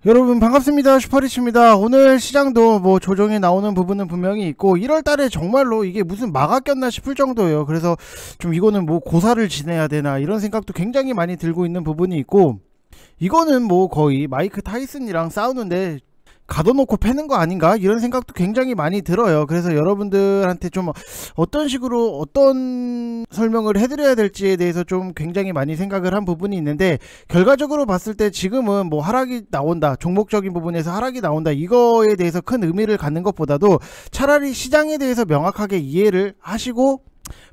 여러분 반갑습니다. 슈퍼리치입니다. 오늘 시장도 뭐 조정이 나오는 부분은 분명히 있고 1월달에 정말로 이게 무슨 마가 꼈나 싶을 정도예요. 그래서 좀 이거는 뭐 고사를 지내야 되나 이런 생각도 굉장히 많이 들고 있는 부분이 있고, 이거는 뭐 거의 마이크 타이슨이랑 싸우는데 가둬놓고 패는 거 아닌가 이런 생각도 굉장히 많이 들어요. 그래서 여러분들한테 좀 어떤 식으로 어떤 설명을 해드려야 될지에 대해서 좀 굉장히 많이 생각을 한 부분이 있는데, 결과적으로 봤을 때 지금은 뭐 하락이 나온다, 종목적인 부분에서 하락이 나온다, 이거에 대해서 큰 의미를 갖는 것보다도 차라리 시장에 대해서 명확하게 이해를 하시고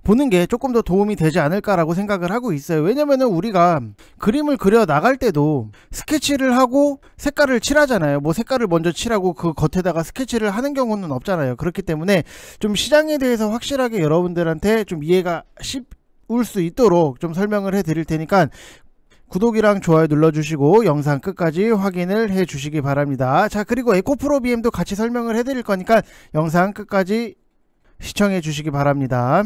보는 게 조금 더 도움이 되지 않을까라고 생각을 하고 있어요. 왜냐면은 우리가 그림을 그려 나갈 때도 스케치를 하고 색깔을 칠하잖아요. 뭐 색깔을 먼저 칠하고 그 겉에다가 스케치를 하는 경우는 없잖아요. 그렇기 때문에 좀 시장에 대해서 확실하게 여러분들한테 좀 이해가 쉽을 수 있도록 좀 설명을 해 드릴 테니까 구독이랑 좋아요 눌러주시고 영상 끝까지 확인을 해 주시기 바랍니다. 자, 그리고 에코프로 BM도 같이 설명을 해 드릴 거니까 영상 끝까지 시청해 주시기 바랍니다.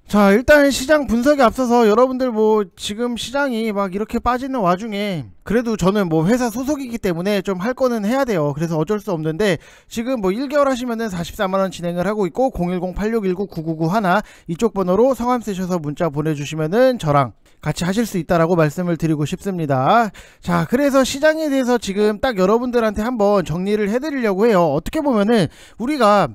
자, 일단 시장 분석에 앞서서 여러분들 뭐 지금 시장이 막 이렇게 빠지는 와중에 그래도 저는 뭐 회사 소속이기 때문에 좀 할 거는 해야 돼요. 그래서 어쩔 수 없는데, 지금 뭐 1개월 하시면은 44만원 진행을 하고 있고 010-8619-9991 이쪽 번호로 성함 쓰셔서 문자 보내주시면은 저랑 같이 하실 수 있다라고 말씀을 드리고 싶습니다. 자, 그래서 시장에 대해서 지금 딱 여러분들한테 한번 정리를 해드리려고 해요. 어떻게 보면은 우리가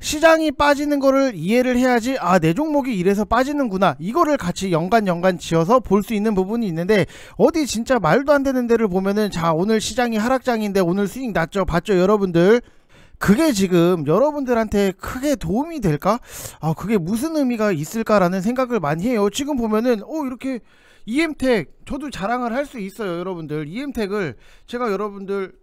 시장이 빠지는 거를 이해를 해야지, 아, 내 종목이 이래서 빠지는구나, 이거를 같이 연관 지어서 볼 수 있는 부분이 있는데, 어디 진짜 말도 안 되는 데를 보면은, 자, 오늘 시장이 하락장인데 오늘 수익 났죠, 봤죠 여러분들? 그게 지금 여러분들한테 크게 도움이 될까? 아, 그게 무슨 의미가 있을까라는 생각을 많이 해요. 지금 보면은 이렇게 EM텍, 저도 자랑을 할 수 있어요. 여러분들 EM텍을 제가 여러분들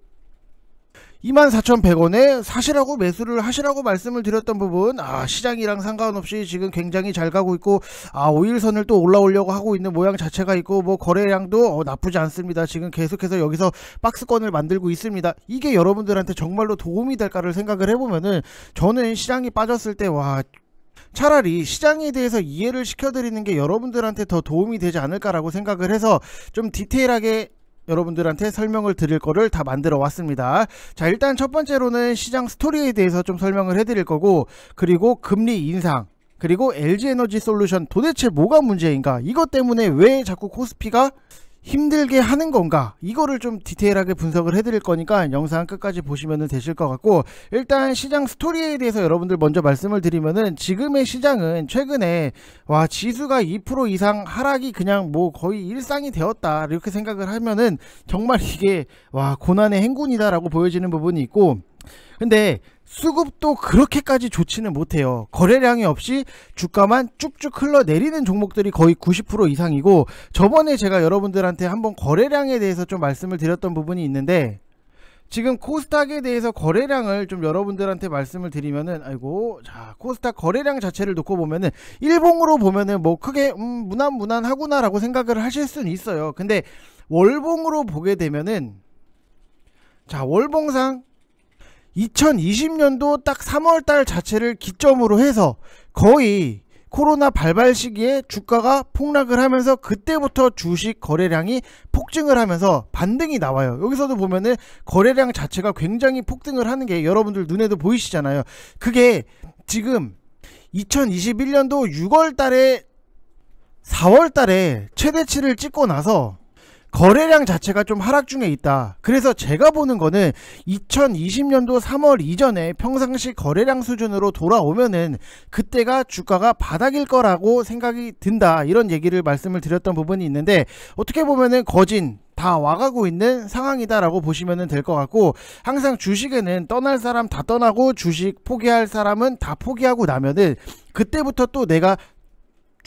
24,100원에 사시라고 매수를 하시라고 말씀을 드렸던 부분, 시장이랑 상관없이 지금 굉장히 잘 가고 있고, 5일선을 또 올라오려고 하고 있는 모양 자체가 있고, 뭐 거래량도 나쁘지 않습니다. 지금 계속해서 여기서 박스권을 만들고 있습니다. 이게 여러분들한테 정말로 도움이 될까를 생각을 해보면은, 저는 시장이 빠졌을 때 차라리 시장에 대해서 이해를 시켜드리는 게 여러분들한테 더 도움이 되지 않을까라고 생각을 해서 좀 디테일하게 여러분들한테 설명을 드릴 거를 다 만들어 왔습니다. 자, 일단 첫 번째로는 시장 스토리에 대해서 좀 설명을 해드릴 거고, 그리고 금리 인상, 그리고 LG에너지솔루션 도대체 뭐가 문제인가, 이것 때문에 왜 자꾸 코스피가 힘들게 하는 건가, 이거를 좀 디테일하게 분석을 해드릴 거니까 영상 끝까지 보시면 되실 것 같고, 일단 시장 스토리에 대해서 여러분들 먼저 말씀을 드리면은, 지금의 시장은 최근에 지수가 2% 이상 하락이 그냥 뭐 거의 일상이 되었다 이렇게 생각을 하면은 정말 이게 고난의 행군이다 라고 보여지는 부분이 있고, 근데 수급도 그렇게까지 좋지는 못해요. 거래량이 없이 주가만 쭉쭉 흘러내리는 종목들이 거의 90% 이상이고, 저번에 제가 여러분들한테 한번 거래량에 대해서 좀 말씀을 드렸던 부분이 있는데, 지금 코스닥에 대해서 거래량을 좀 여러분들한테 말씀을 드리면은, 자, 코스닥 거래량 자체를 놓고 보면은 일봉으로 보면은 뭐 크게 무난하구나 라고 생각을 하실 수는 있어요. 근데 월봉으로 보게 되면은, 자, 월봉상 2020년도 딱 3월달 자체를 기점으로 해서 거의 코로나 발발 시기에 주가가 폭락을 하면서 그때부터 주식 거래량이 폭증을 하면서 반등이 나와요. 여기서도 보면은 거래량 자체가 굉장히 폭등을 하는 게 여러분들 눈에도 보이시잖아요. 그게 지금 2021년도 6월달에 4월달에 최대치를 찍고 나서 거래량 자체가 좀 하락 중에 있다. 그래서 제가 보는 거는 2020년도 3월 이전에 평상시 거래량 수준으로 돌아오면은 그때가 주가가 바닥일 거라고 생각이 든다, 이런 얘기를 말씀을 드렸던 부분이 있는데, 어떻게 보면은 거진 다 와가고 있는 상황이다 라고 보시면 될 것 같고, 항상 주식에는 떠날 사람 다 떠나고 주식 포기할 사람은 다 포기하고 나면은 그때부터 또 내가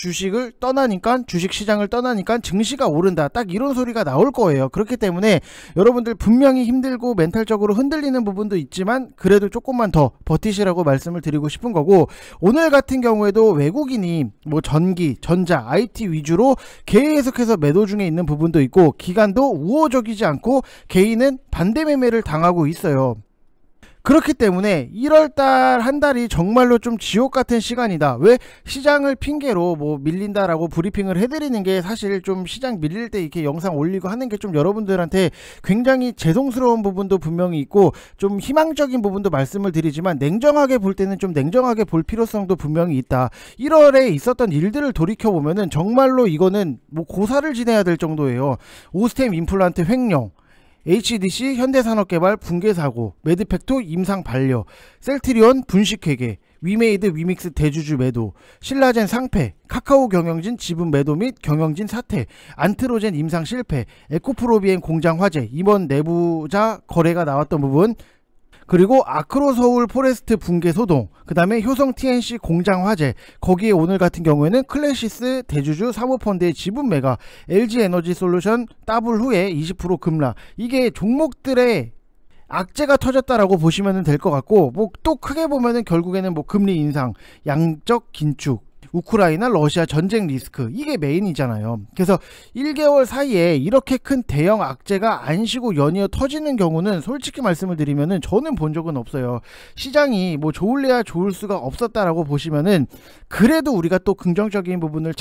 주식을 떠나니까, 주식시장을 떠나니까 증시가 오른다, 딱 이런 소리가 나올 거예요. 그렇기 때문에 여러분들 분명히 힘들고 멘탈적으로 흔들리는 부분도 있지만 그래도 조금만 더 버티시라고 말씀을 드리고 싶은 거고, 오늘 같은 경우에도 외국인이 뭐 전기, 전자, IT 위주로 계속해서 매도 중에 있는 부분도 있고, 기관도 우호적이지 않고 개인은 반대 매매를 당하고 있어요. 그렇기 때문에 1월달 한 달이 정말로 좀 지옥 같은 시간이다. 왜 시장을 핑계로 뭐 밀린다라고 브리핑을 해드리는 게 사실 좀 시장 밀릴 때 이렇게 영상 올리고 하는 게 좀 여러분들한테 굉장히 죄송스러운 부분도 분명히 있고 좀 희망적인 부분도 말씀을 드리지만 냉정하게 볼 때는 좀 냉정하게 볼 필요성도 분명히 있다. 1월에 있었던 일들을 돌이켜보면은 정말로 이거는 뭐 고사를 지내야 될 정도예요. 오스템 임플란트 횡령, HDC 현대산업개발 붕괴사고, 매드팩토 임상 반려, 셀트리온 분식회계, 위메이드 위믹스 대주주 매도, 신라젠 상패, 카카오 경영진 지분 매도 및 경영진 사퇴, 안트로젠 임상 실패, 에코프로비엔 공장 화재, 임원 내부자 거래가 나왔던 부분, 그리고 아크로 서울 포레스트 붕괴 소동, 그 다음에 효성 TNC 공장 화재, 거기에 오늘 같은 경우에는 클래시스 대주주 사모펀드의 지분 매각, LG 에너지 솔루션 더블 후에 20% 급락. 이게 종목들의 악재가 터졌다라고 보시면 될 것 같고, 뭐 또 크게 보면은 결국에는 뭐 금리 인상, 양적 긴축, 우크라이나 러시아 전쟁 리스크, 이게 메인이잖아요. 그래서 1개월 사이에 이렇게 큰 대형 악재가 안 쉬고 연이어 터지는 경우는 솔직히 말씀을 드리면은 저는 본 적은 없어요. 시장이 뭐 좋을래야 좋을 수가 없었다라고 보시면은, 그래도 우리가 또 긍정적인 부분을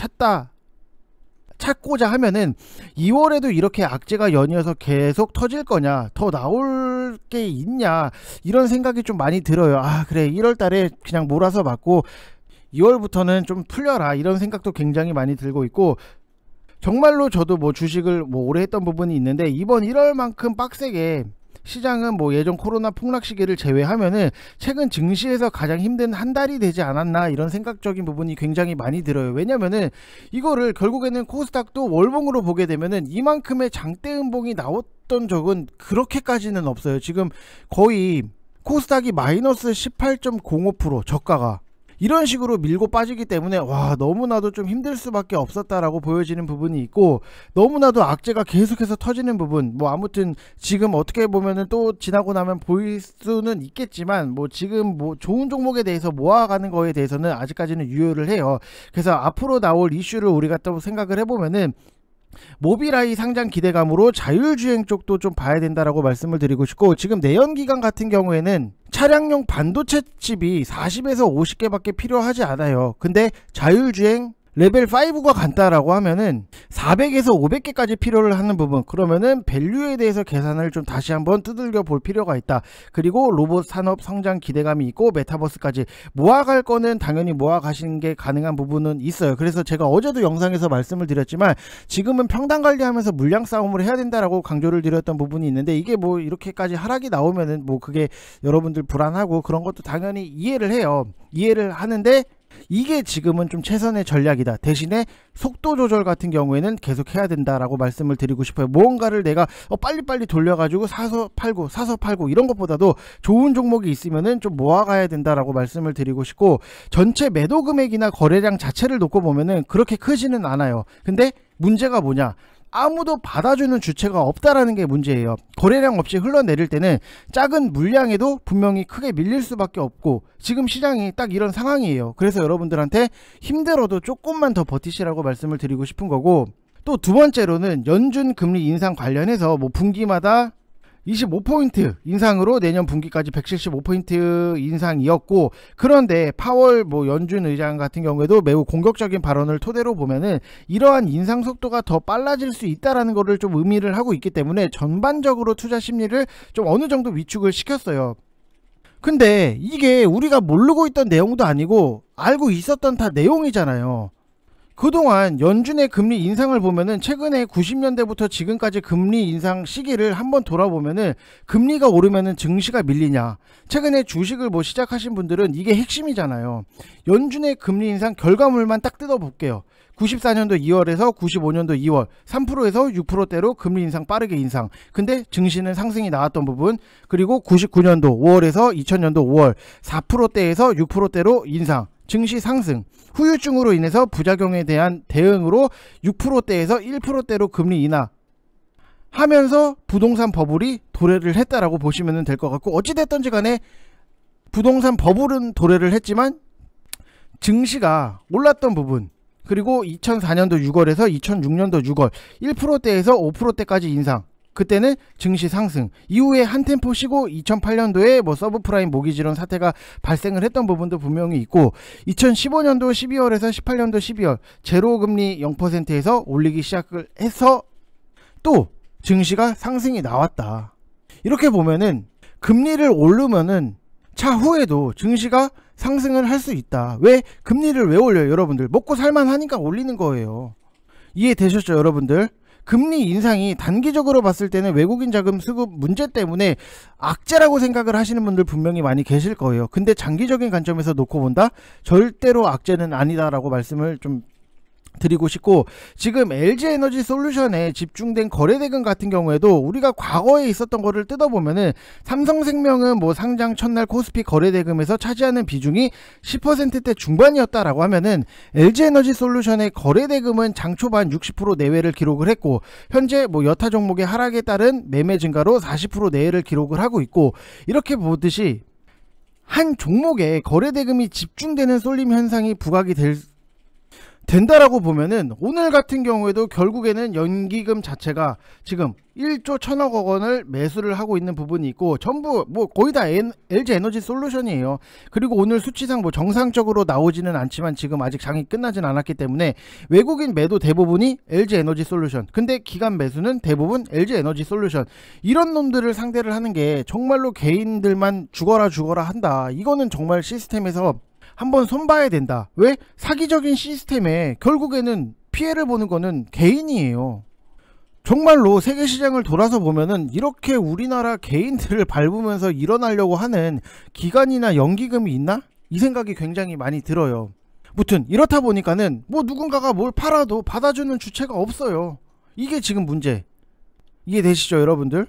찾고자 하면은 2월에도 이렇게 악재가 연이어서 계속 터질 거냐, 더 나올 게 있냐, 이런 생각이 좀 많이 들어요. 아 그래, 1월 달에 그냥 몰아서 맞고 2월부터는 좀 풀려라, 이런 생각도 굉장히 많이 들고 있고, 정말로 저도 뭐 주식을 뭐 오래 했던 부분이 있는데 이번 1월만큼 빡세게 시장은 뭐 예전 코로나 폭락 시기를 제외하면은 최근 증시에서 가장 힘든 한 달이 되지 않았나, 이런 생각적인 부분이 굉장히 많이 들어요. 왜냐면은 이거를 결국에는 코스닥도 월봉으로 보게 되면은 이만큼의 장대 음봉이 나왔던 적은 그렇게까지는 없어요. 지금 거의 코스닥이 마이너스 18.05% 저가가 이런 식으로 밀고 빠지기 때문에 와, 너무나도 좀 힘들 수밖에 없었다라고 보여지는 부분이 있고, 너무나도 악재가 계속해서 터지는 부분, 뭐 아무튼 지금 어떻게 보면은 또 지나고 나면 보일 수는 있겠지만, 뭐 지금 뭐 좋은 종목에 대해서 모아가는 거에 대해서는 아직까지는 유효를 해요. 그래서 앞으로 나올 이슈를 우리가 또 생각을 해보면은 모빌아이 상장 기대감으로 자율주행 쪽도 좀 봐야 된다라고 말씀을 드리고 싶고, 지금 내연기관 같은 경우에는 차량용 반도체 칩이 40에서 50개밖에 필요하지 않아요. 근데 자율주행 레벨 5가 간다라고 하면은 400에서 500개까지 필요를 하는 부분, 그러면은 밸류에 대해서 계산을 좀 다시 한번 두들겨 볼 필요가 있다. 그리고 로봇 산업 성장 기대감이 있고 메타버스까지 모아갈 거는 당연히 모아가시는 게 가능한 부분은 있어요. 그래서 제가 어제도 영상에서 말씀을 드렸지만 지금은 평단 관리하면서 물량 싸움을 해야 된다라고 강조를 드렸던 부분이 있는데, 이게 뭐 이렇게까지 하락이 나오면은 뭐 그게 여러분들 불안하고 그런 것도 당연히 이해를 해요. 이해를 하는데 이게 지금은 좀 최선의 전략이다. 대신에 속도 조절 같은 경우에는 계속 해야 된다라고 말씀을 드리고 싶어요. 무언가를 내가 빨리빨리 돌려가지고 사서 팔고 이런 것보다도 좋은 종목이 있으면은 좀 모아가야 된다라고 말씀을 드리고 싶고, 전체 매도 금액이나 거래량 자체를 놓고 보면은 그렇게 크지는 않아요. 근데 문제가 뭐냐, 아무도 받아주는 주체가 없다라는 게 문제예요. 거래량 없이 흘러내릴 때는 작은 물량에도 분명히 크게 밀릴 수밖에 없고, 지금 시장이 딱 이런 상황이에요. 그래서 여러분들한테 힘들어도 조금만 더 버티시라고 말씀을 드리고 싶은 거고, 또 두 번째로는 연준 금리 인상 관련해서 뭐 분기마다 25포인트 인상으로 내년 분기까지 175포인트 인상이었고, 그런데 파월 뭐 연준 의장 같은 경우에도 매우 공격적인 발언을 토대로 보면은 이러한 인상 속도가 더 빨라질 수 있다라는 거를 좀 의미를 하고 있기 때문에 전반적으로 투자 심리를 좀 어느 정도 위축을 시켰어요. 근데 이게 우리가 모르고 있던 내용도 아니고 알고 있었던 다 내용이잖아요. 그동안 연준의 금리 인상을 보면은 최근에 90년대부터 지금까지 금리 인상 시기를 한번 돌아보면은 금리가 오르면은 증시가 밀리냐, 최근에 주식을 뭐 시작하신 분들은 이게 핵심이잖아요. 연준의 금리 인상 결과물만 딱 뜯어볼게요. 94년도 2월에서 95년도 2월 3%에서 6%대로 금리 인상 빠르게 인상, 근데 증시는 상승이 나왔던 부분, 그리고 99년도 5월에서 2000년도 5월 4%대에서 6%대로 인상, 증시 상승, 후유증으로 인해서 부작용에 대한 대응으로 6%대에서 1%대로 금리 인하 하면서 부동산 버블이 도래를 했다라고 보시면 될 것 같고, 어찌됐든지 간에 부동산 버블은 도래를 했지만 증시가 올랐던 부분, 그리고 2004년도 6월에서 2006년도 6월 1%대에서 5%대까지 인상, 그때는 증시 상승, 이후에 한 템포 쉬고 2008년도에 뭐 서브프라임 모기지론 사태가 발생을 했던 부분도 분명히 있고 2015년도 12월에서 18년도 12월 제로금리 0%에서 올리기 시작을 해서 또 증시가 상승이 나왔다. 이렇게 보면은 금리를 오르면은 차후에도 증시가 상승을 할 수 있다. 왜? 금리를 왜 올려요 여러분들? 먹고 살만 하니까 올리는 거예요. 이해되셨죠 여러분들? 금리 인상이 단기적으로 봤을 때는 외국인 자금 수급 문제 때문에 악재라고 생각을 하시는 분들 분명히 많이 계실 거예요. 근데 장기적인 관점에서 놓고 본다? 절대로 악재는 아니다라고 말씀을 좀 드리고 싶고, 지금 LG에너지 솔루션에 집중된 거래대금 같은 경우에도 우리가 과거에 있었던 거를 뜯어보면은 삼성생명은 뭐 상장 첫날 코스피 거래대금에서 차지하는 비중이 10%대 중반이었다라고 하면은 LG에너지 솔루션의 거래대금은 장 초반 60% 내외를 기록을 했고, 현재 뭐 여타 종목의 하락에 따른 매매 증가로 40% 내외를 기록을 하고 있고, 이렇게 보듯이 한 종목에 거래대금이 집중되는 쏠림 현상이 부각이 된다라고 보면은 오늘 같은 경우에도 결국에는 연기금 자체가 지금 1조 1000억 원을 매수를 하고 있는 부분이 있고, 전부 뭐 거의 다 LG 에너지 솔루션이에요. 그리고 오늘 수치상 뭐 정상적으로 나오지는 않지만 지금 아직 장이 끝나진 않았기 때문에 외국인 매도 대부분이 LG 에너지 솔루션, 근데 기관 매수는 대부분 LG 에너지 솔루션. 이런 놈들을 상대를 하는 게 정말로 개인들만 죽어라 한다. 이거는 정말 시스템에서 한번 손봐야 된다. 왜? 사기적인 시스템에 결국에는 피해를 보는 거는 개인이에요. 정말로 세계시장을 돌아서 보면은 이렇게 우리나라 개인들을 밟으면서 일어나려고 하는 기관이나 연기금이 있나? 이 생각이 굉장히 많이 들어요. 무튼 이렇다 보니까는 뭐 누군가가 뭘 팔아도 받아주는 주체가 없어요. 이게 지금 문제. 이해되시죠 여러분들?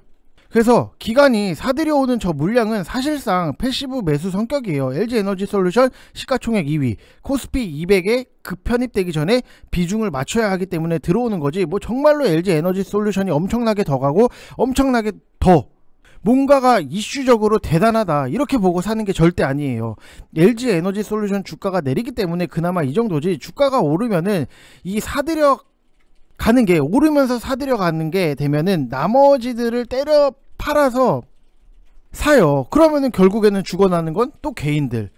그래서 기관이 사들여오는 저 물량은 사실상 패시브 매수 성격이에요. LG에너지 솔루션 시가총액 2위, 코스피 200에 급편입되기 전에 비중을 맞춰야 하기 때문에 들어오는 거지, 뭐 정말로 LG에너지 솔루션이 엄청나게 더 가고 엄청나게 더 뭔가가 이슈적으로 대단하다 이렇게 보고 사는 게 절대 아니에요. LG에너지 솔루션 주가가 내리기 때문에 그나마 이 정도지, 주가가 오르면은 이 사들여 가는 게, 오르면서 사들여 가는 게 되면은 나머지들을 때려 팔아서 사요. 그러면은 결국에는 죽어나는 건 또 개인들.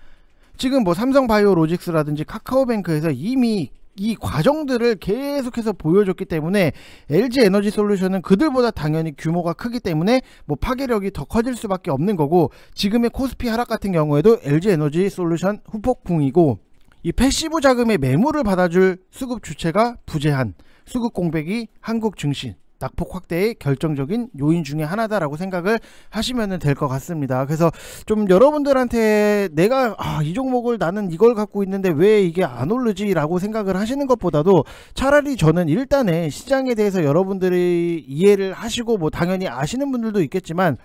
지금 뭐 삼성바이오로직스라든지 카카오뱅크에서 이미 이 과정들을 계속해서 보여줬기 때문에 LG에너지 솔루션은 그들보다 당연히 규모가 크기 때문에 뭐 파괴력이 더 커질 수밖에 없는 거고, 지금의 코스피 하락 같은 경우에도 LG에너지 솔루션 후폭풍이고, 이 패시브 자금의 매물을 받아줄 수급 주체가 부재한 수급 공백이 한국 증시 낙폭 확대의 결정적인 요인 중에 하나다라고 생각을 하시면 될 것 같습니다. 그래서 좀 여러분들한테 내가 이 종목을 나는 이걸 갖고 있는데 왜 이게 안 오르지 라고 생각을 하시는 것보다도 차라리 저는 일단은 시장에 대해서 여러분들이 이해를 하시고, 뭐 당연히 아시는 분들도 있겠지만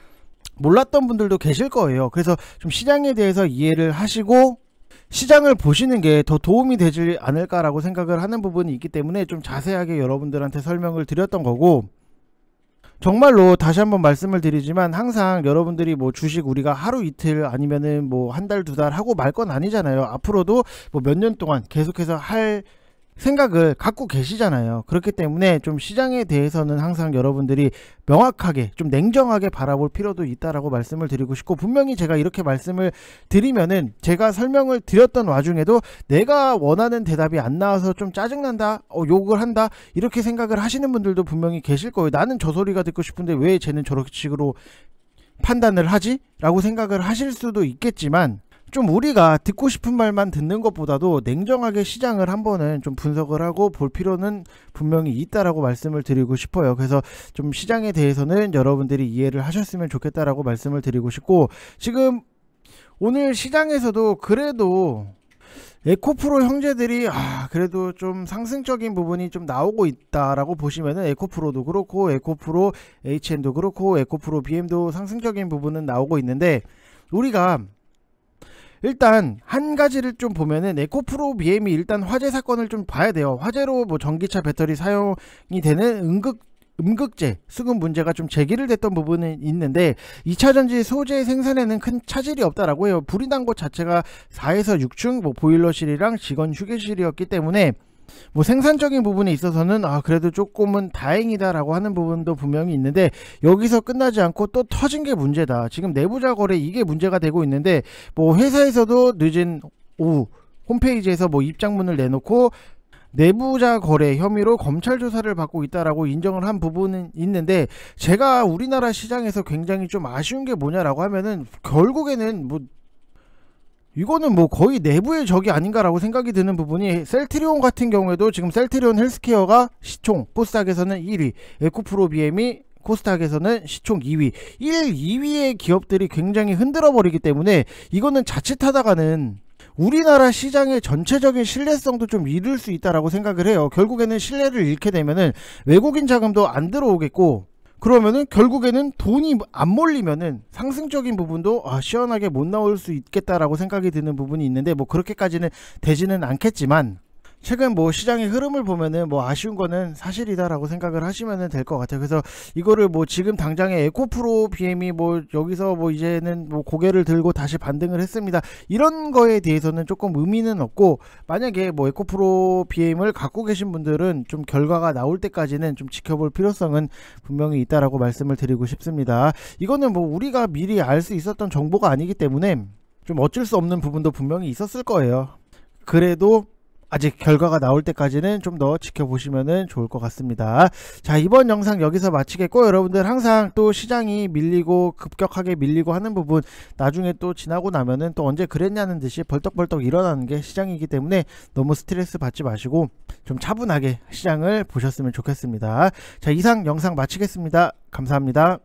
몰랐던 분들도 계실 거예요. 그래서 좀 시장에 대해서 이해를 하시고 시장을 보시는 게 더 도움이 되지 않을까라고 생각을 하는 부분이 있기 때문에 좀 자세하게 여러분들한테 설명을 드렸던 거고, 정말로 다시 한번 말씀을 드리지만 항상 여러분들이 뭐 주식 우리가 하루 이틀 아니면은 뭐 한 달 두 달 하고 말 건 아니잖아요. 앞으로도 뭐 몇 년 동안 계속해서 할 생각을 갖고 계시잖아요. 그렇기 때문에 좀 시장에 대해서는 항상 여러분들이 명확하게 좀 냉정하게 바라볼 필요도 있다라고 말씀을 드리고 싶고, 분명히 제가 이렇게 말씀을 드리면은 제가 설명을 드렸던 와중에도 내가 원하는 대답이 안 나와서 좀 짜증난다, 욕을 한다 이렇게 생각을 하시는 분들도 분명히 계실 거예요. 나는 저 소리가 듣고 싶은데 왜 쟤는 저렇게 식으로 판단을 하지? 라고 생각을 하실 수도 있겠지만, 좀 우리가 듣고 싶은 말만 듣는 것보다도 냉정하게 시장을 한번은 좀 분석을 하고 볼 필요는 분명히 있다라고 말씀을 드리고 싶어요. 그래서 좀 시장에 대해서는 여러분들이 이해를 하셨으면 좋겠다라고 말씀을 드리고 싶고, 지금 오늘 시장에서도 그래도 에코프로 형제들이 그래도 좀 상승적인 부분이 좀 나오고 있다라고 보시면은 에코프로도 그렇고 에코프로 HN도 그렇고 에코프로 BM도 상승적인 부분은 나오고 있는데, 우리가 일단 한 가지를 좀 보면은 에코프로 BM이 일단 화재 사건을 좀 봐야 돼요. 화재로 뭐 전기차 배터리 사용이 되는 음극재 수급 문제가 좀 제기를 됐던 부분은 있는데 2차전지 소재 생산에는 큰 차질이 없다라고 해요. 불이 난 곳 자체가 4에서 6층 뭐 보일러실이랑 직원 휴게실이었기 때문에 뭐 생산적인 부분에 있어서는 그래도 조금은 다행이다라고 하는 부분도 분명히 있는데, 여기서 끝나지 않고 또 터진 게 문제다. 지금 내부자 거래 이게 문제가 되고 있는데, 뭐 회사에서도 늦은 오후 홈페이지에서 뭐 입장문을 내놓고 내부자 거래 혐의로 검찰 조사를 받고 있다라고 인정을 한 부분은 있는데, 제가 우리나라 시장에서 굉장히 좀 아쉬운 게 뭐냐라고 하면은, 결국에는 뭐 이거는 뭐 거의 내부의 적이 아닌가라고 생각이 드는 부분이, 셀트리온 같은 경우에도 지금 셀트리온 헬스케어가 시총 코스닥에서는 1위, 에코프로 BM이 코스닥에서는 시총 2위, 1, 2위의 기업들이 굉장히 흔들어 버리기 때문에, 이거는 자칫하다가는 우리나라 시장의 전체적인 신뢰성도 좀 잃을 수 있다라고 생각을 해요. 결국에는 신뢰를 잃게 되면은 외국인 자금도 안 들어오겠고, 그러면은 결국에는 돈이 안 몰리면은 상승적인 부분도 시원하게 못 나올 수 있겠다라고 생각이 드는 부분이 있는데, 뭐 그렇게까지는 되지는 않겠지만, 최근 뭐 시장의 흐름을 보면은 뭐 아쉬운 거는 사실이다라고 생각을 하시면 될 것 같아요. 그래서 이거를 뭐 지금 당장에 에코프로 BM이 뭐 여기서 뭐 이제는 뭐 고개를 들고 다시 반등을 했습니다, 이런 거에 대해서는 조금 의미는 없고, 만약에 뭐 에코프로 BM을 갖고 계신 분들은 좀 결과가 나올 때까지는 좀 지켜볼 필요성은 분명히 있다라고 말씀을 드리고 싶습니다. 이거는 뭐 우리가 미리 알 수 있었던 정보가 아니기 때문에 좀 어쩔 수 없는 부분도 분명히 있었을 거예요. 그래도 아직 결과가 나올 때까지는 좀 더 지켜보시면 좋을 것 같습니다. 자, 이번 영상 여기서 마치겠고, 여러분들 항상 또 시장이 밀리고 급격하게 밀리고 하는 부분, 나중에 또 지나고 나면은 또 언제 그랬냐는 듯이 벌떡벌떡 일어나는 게 시장이기 때문에 너무 스트레스 받지 마시고 좀 차분하게 시장을 보셨으면 좋겠습니다. 자, 이상 영상 마치겠습니다. 감사합니다.